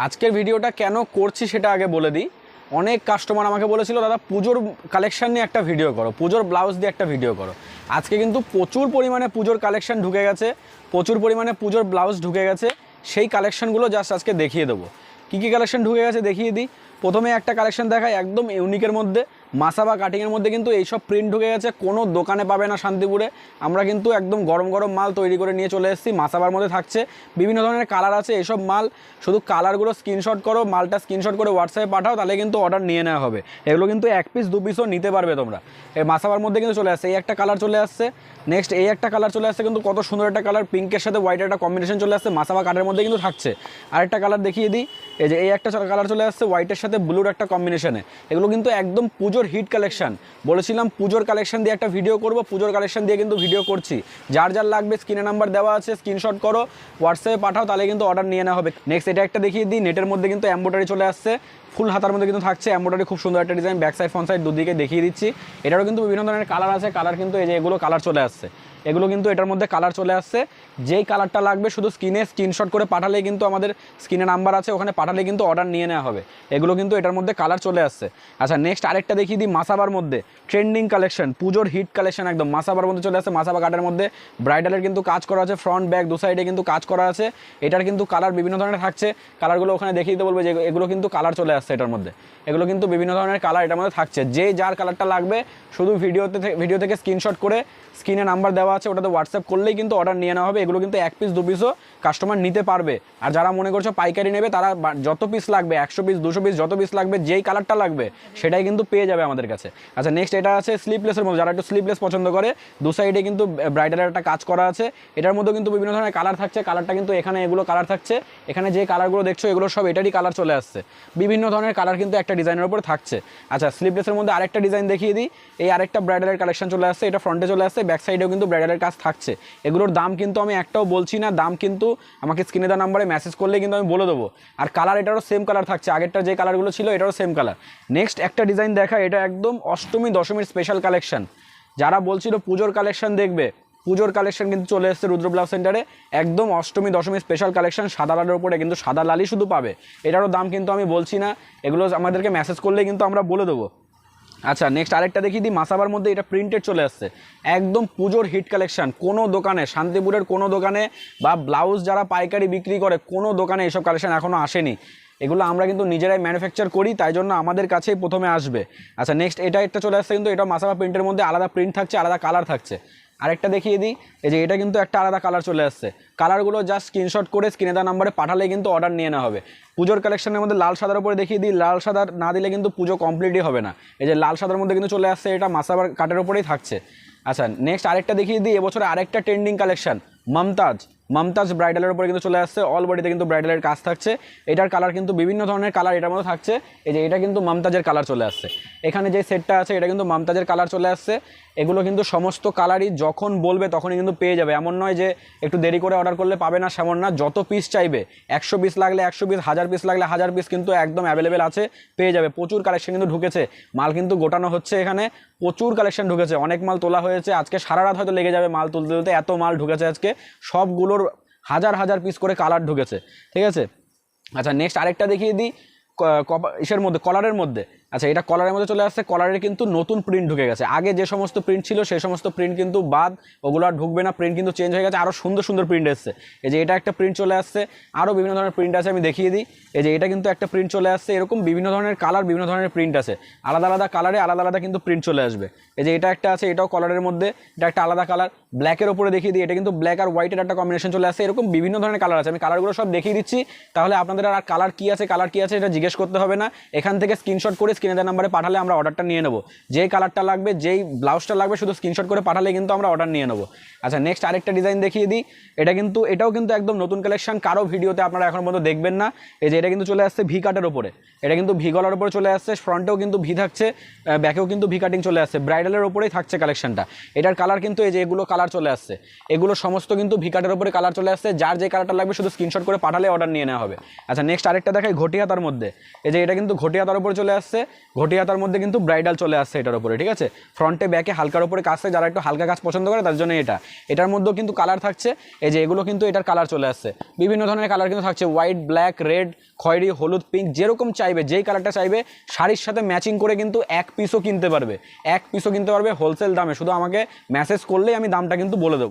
আজকের ভিডিওটা কেন করছি সেটা আগে বলে দিই। অনেক কাস্টমার আমাকে বলেছিল দাদা পুজোর কালেকশন নিয়ে একটা ভিডিও করো, পুজোর ব্লাউজ দিয়ে একটা ভিডিও করো। আজকে কিন্তু প্রচুর পরিমাণে পুজোর কালেকশন ঢুকে গেছে, প্রচুর পরিমাণে পুজোর ব্লাউজ ঢুকে গেছে। সেই কালেকশনগুলো জাস্ট আজকে দেখিয়ে দেবো। কী কী কালেকশন ঢুকে গেছে দেখিয়ে দিই। প্রথমে একটা কালেকশন দেখায় একদম ইউনিকের মধ্যে, মাসাবা কাটিংয়ের মধ্যে কিন্তু এইসব প্রিন্ট ঢুকে গেছে, কোনো দোকানে পাবে না শান্তিপুরে। আমরা কিন্তু একদম গরম গরম মাল তৈরি করে নিয়ে চলে এসেছি। মাসাবার মধ্যে থাকছে বিভিন্ন ধরনের কালার আছে। এইসব মাল শুধু কালারগুলো স্ক্রিনশট করো, মালটা স্ক্রিনশট করে হোয়াটসঅ্যাপে পাঠাও, তাহলে কিন্তু অর্ডার নিয়ে নেওয়া হবে। এগুলো কিন্তু এক পিস দু পিসও নিতে পারবে তোমরা। এই মাসাবার মধ্যে কিন্তু চলে আসছে এই একটা কালার চলে আসছে, নেক্সট এই একটা কালার চলে আসছে, কিন্তু কত সুন্দর একটা কালার, পিঙ্কের সাথে হোয়াইটের একটা কম্বিনেশন চলে আসছে। মাসাবা কাটের মধ্যে কিন্তু থাকছে। আরেকটা কালার দেখিয়ে দিই, এই যে এই একটা কালার চলে আসছে হোয়াইটের সাথে ব্লুর একটা কম্বিনেশনে। এগুলো কিন্তু একদম পুজোর হিট কালেকশন। বলেছিলাম পুজোর কালেকশন দিয়ে একটা ভিডিও করব, পুজোর কালেকশন দিয়ে কিন্তু ভিডিও করছি। যার যার লাগবে স্ক্রিনে নাম্বার দেওয়া আছে, স্ক্রিনশট করো, হোয়াটসঅ্যাপে পাঠাও, তাহলে কিন্তু অর্ডার নিয়ে নেওয়া হবে। নেক্সট এটা একটা দেখিয়ে দিই, নেটের মধ্যে কিন্তু এমব্রয়ডারি চলে আসছে, ফুল হাতার মধ্যে কিন্তু থাকছে এমব্রয়ডারি, খুব সুন্দর একটা design, back side front side দুদিকে দেখিয়ে দিচ্ছি। এটারও কিন্তু বিভিন্ন ধরনের কালার আছে, কালার কিন্তু এই যে এগুলো কালার চলে আসছে, এগুলো কিন্তু এটার মধ্যে কালার চলে আসছে। যেই কালারটা লাগবে শুধু স্ক্রিনশট করে পাঠালেই কিন্তু আমাদের স্ক্রিনে নাম্বার আছে, ওখানে পাঠালে কিন্তু অর্ডার নিয়ে নেওয়া হবে। এগুলো কিন্তু এটার মধ্যে কালার চলে আসছে। আচ্ছা নেক্সট আরেকটা দেখিয়ে দিই, মাসাবার মধ্যে ট্রেন্ডিং কালেকশন, পুজোর হিট কালেকশন একদম মাসাবার মধ্যে চলে আসছে। মাসাবা কাটের মধ্যে ব্রাইডালের কিন্তু কাজ করা আছে, ফ্রন্ট ব্যাক দু সাইডে কিন্তু কাজ করা আছে। এটার কিন্তু কালার বিভিন্ন ধরনের থাকছে, কালারগুলো ওখানে দেখিয়ে দিতে বলবে যে এগুলো কিন্তু কালার চলে আসছে এটার মধ্যে। এগুলো কিন্তু বিভিন্ন ধরনের কালার এটার মধ্যে থাকছে। যে যার কালারটা লাগবে শুধু ভিডিও থেকে স্ক্রিনশট করে স্ক্রিনে নাম্বার দেওয়া আছে, ওটাতে হোয়াটসঅ্যাপ করলেই কিন্তু অর্ডার নিয়ে নেওয়া হবে। এগুলো কিন্তু এক পিস দু পিসও কাস্টমার নিতে পারবে। আর যারা মনে করছো পাইকারি নেবে, তারা যত পিস লাগবে 100 পিস 200 পিস যত পিস লাগবে, যেই কালারটা লাগবে সেটাই কিন্তু পেয়ে যাবে আমাদের কাছে। আচ্ছা নেক্সট এটা আছে স্লিপলেসের মধ্যে, যারা একটু স্লিপলেস পছন্দ করে, দু সাইডে কিন্তু ব্রাইডালের একটা কাজ করা আছে। এটার মধ্যে কিন্তু বিভিন্ন ধরনের কালার থাকছে, কালারটা কিন্তু এখানে এগুলো কালার থাকছে, এখানে যে কালারগুলো দেখছো এগুলো সব এটারই কালার চলে আসছে। বিভিন্ন ধরনের কালার কিন্তু একটা ডিজাইনের উপর থাকছে। আচ্ছা স্লিপলেসের মধ্যে আরেকটা ডিজাইন দেখিয়ে দিই, এই আরেকটা ব্রাইডালের কালেকশন চলে আসছে, এটা ফ্রন্টে চলে আসছে, ব্যাক সাইডেও কিন্তু ব্রাইডালের কাজ থাকছে। এগুলোর দাম কিন্তু আমি একটাও বলছি না, দাম কিন্তু আমাকে স্ক্রিনে দেওয়া নাম্বারে মেসেজ করলে কিন্তু আমি বলে দেবো। আর কালার এটারও সেম কালার থাকছে, আগেরটা যে কালারগুলো ছিল এটারও সেম কালার। নেক্সট একটা ডিজাইন দেখা, এটা একদম অষ্টমী দশমীর স্পেশাল কালেকশন। যারা বলছিল পুজোর কালেকশন দেখবে, পুজোর কালেকশন কিন্তু চলে এসেছে রুদ্র ব্লাউজ সেন্টারে, একদম অষ্টমী দশমী স্পেশাল কালেকশন, সাদা লালের উপরে কিন্তু সাদা লালই শুধু পাবে। এটারও দাম কিন্তু আমি বলছি না, এগুলো আমাদেরকে মেসেজ করলেই কিন্তু আমরা বলে দেবো। আচ্ছা নেক্সট আরেকটা দেখিয়ে দিই, মাসাবার মধ্যে এটা প্রিন্টেড চলে আসছে, একদম পুজোর হিট কালেকশন। কোনো দোকানে, শান্তিপুরের কোনো দোকানে বা ব্লাউজ যারা পাইকারি বিক্রি করে কোনো দোকানে এসব কালেকশন এখনও আসেনি। এগুলো আমরা কিন্তু নিজেরাই ম্যানুফ্যাকচার করি, তাই জন্য আমাদের কাছেই প্রথমে আসবে। আচ্ছা নেক্সট এটা একটা চলে আসছে, কিন্তু এটা মাসাবা প্রিন্টের মধ্যে আলাদা প্রিন্ট থাকছে, আলাদা কালার থাকছে। আরেকটা দেখিয়ে দিই, এই যে এটা কিন্তু একটা আলাদা কালার চলে আসছে। কালারগুলো জাস্ট স্ক্রিনশট করে স্ক্রিনে দেওয়া নাম্বারে পাঠালে কিন্তু অর্ডার নিয়ে নেওয়া হবে। পুজোর কালেকশনের মধ্যে লাল সাদার উপরে দেখিয়ে দিই, লাল সাদা না দিলে কিন্তু পুজো কমপ্লিটই হবে না। এই যে লাল সাদার মধ্যে কিন্তু চলে আসছে, এটা মাসাবার কাটের উপরেই থাকছে। আচ্ছা নেক্সট আরেকটা দেখিয়ে দিই, এবছরে আরেকটা ট্রেন্ডিং কালেকশন মমতাজ ব্রাইডালের উপরে কিন্তু চলে আসছে, অল বডিতে কিন্তু ব্রাইডালের কাজ থাকছে। এটার কালার কিন্তু বিভিন্ন ধরনের কালার এটার মধ্যে থাকছে। এই যে এটা কিন্তু মমতাজের কালার চলে আসছে, এখানে যে সেটটা আছে এটা কিন্তু মমতাজের কালার চলে আসছে। এগুলো কিন্তু সমস্ত কালারই যখন বলবে তখনই কিন্তু পেয়ে যাবে, এমন নয় যে একটু দেরি করে অর্ডার করলে পাবে না, সেমন না। যত পিস চাইবে 100 পিস লাগলে 100 পিস, 1000 পিস লাগলে 1000 পিস কিন্তু একদম অ্যাভেলেবেল আছে, পেয়ে যাবে। প্রচুর কালেকশন কিন্তু ঢুকেছে, মাল কিন্তু গোটানো হচ্ছে, এখানে প্রচুর কালেকশন ঢুকেছে, অনেক মাল তোলা হয়েছে। আজকে সারা রাত হয়তো লেগে যাবে মাল তুলতে তুলতে, এত মাল ঢুকেছে আজকে, সবগুলোর হাজার হাজার পিস করে কালার ঢুকেছে, ঠিক আছে। আচ্ছা নেক্সট আরেকটা দেখিয়ে দিই, ইসের মধ্যে কলারের মধ্যে। আচ্ছা এটা কলারের মধ্যে চলে আসছে, কলারের কিন্তু নতুন প্রিন্ট ঢুকে গেছে। আগে যে সমস্ত প্রিন্ট ছিল সেই সমস্ত প্রিন্ট কিন্তু বাদ, ওগুলো আর ঢুকবে না, প্রিন্ট কিন্তু চেঞ্জ হয়ে গেছে, আরও সুন্দর সুন্দর প্রিন্ট এসছে। এই যে এটা একটা প্রিন্ট চলে আসছে, আরও বিভিন্ন ধরনের প্রিন্ট আছে, আমি দেখিয়ে দিই। এই যে এটা কিন্তু একটা প্রিন্ট চলে আসছে, এরকম বিভিন্ন ধরনের কালার, বিভিন্ন ধরনের প্রিন্ট আছে, আলাদা আলাদা কালারে আলাদা আলাদা কিন্তু প্রিন্ট চলে আসবে। এই যে এটা একটা আছে, এটাও কলারের মধ্যে, এটা একটা আলাদা কালার, ব্ল্যাকের ওপরে দেখিয়ে দিই, এটা কিন্তু ব্ল্যাক আর হোয়াইটের একটা কম্বিনেশন চলে আসছে। এরকম বিভিন্ন ধরনের কালার আছে, আমি কালারগুলো সব দেখিয়ে দিচ্ছি, তাহলে আপনাদের আর কালার কী আছে এটা জিজ্ঞেস করতে হবে না। এখান থেকে স্ক্রিনশট করে স্ক্রিনে দেওয়া নাম্বারে পাঠালে আমরা অর্ডারটা নিয়ে নেবো। যেই কালারটা লাগবে, যেই ব্লাউজটা লাগবে, শুধু স্ক্রিনশট করে পাঠালে কিন্তু আমরা অর্ডার নিয়ে নেবো। আচ্ছা নেক্সট আরেকটা ডিজাইন দেখিয়ে দিই, এটাও কিন্তু একদম নতুন কালেকশন, কারো ভিডিওতে আপনারা এখন পর্যন্ত দেখবেন না। এই যে এটা কিন্তু চলে আসছে ভি কাটের ওপরে, এটা কিন্তু ভি গলার উপরে চলে আসছে, ফ্রন্টেও কিন্তু ভি থাকছে, ব্যাকেও কিন্তু ভি কাটিং চলে আসছে, ব্রাইডালের ওপরেই থাকছে কালেকশনটা। এটার কালার কিন্তু এই যে এগুলো কালার চলে আসছে, এগুলো সমস্ত কিন্তু ভি কাটের ওপরে কালার চলে আসছে। যার যে কালারটা লাগবে শুধু স্ক্রিনশট করে পাঠালে অর্ডার নিয়ে নেওয়া হবে। আচ্ছা নেক্সট আরেকটা দেখাই ঘটিয়া তার মধ্যে, এই যে এটা কিন্তু ঘটিয়া তার উপরে চলে আসছে, ঘটিয়াতার মধ্যে কিন্তু ব্রাইডাল চলে আসছে এটার উপরে, ঠিক আছে। ফ্রন্টে ব্যাকে হালকার উপরে কাজ থাকে, যারা একটু হালকা কাজ পছন্দ করে তার জন্য এটার মধ্যেও কিন্তু কালার থাকছে। এই যে এগুলো কিন্তু এটার কালার চলে আসছে, বিভিন্ন ধরনের কালার কিন্তু থাকছে, হোয়াইট, ব্ল্যাক, রেড, খয়েরি, হলুদ, পিঙ্ক, যেরকম চাইবে, যেই কালারটা চাইবে শাড়ির সাথে ম্যাচিং করে কিন্তু এক পিসও কিনতে পারবে হোলসেল দামে। শুধু আমাকে মেসেজ করলেই আমি দামটা কিন্তু বলে দেবো।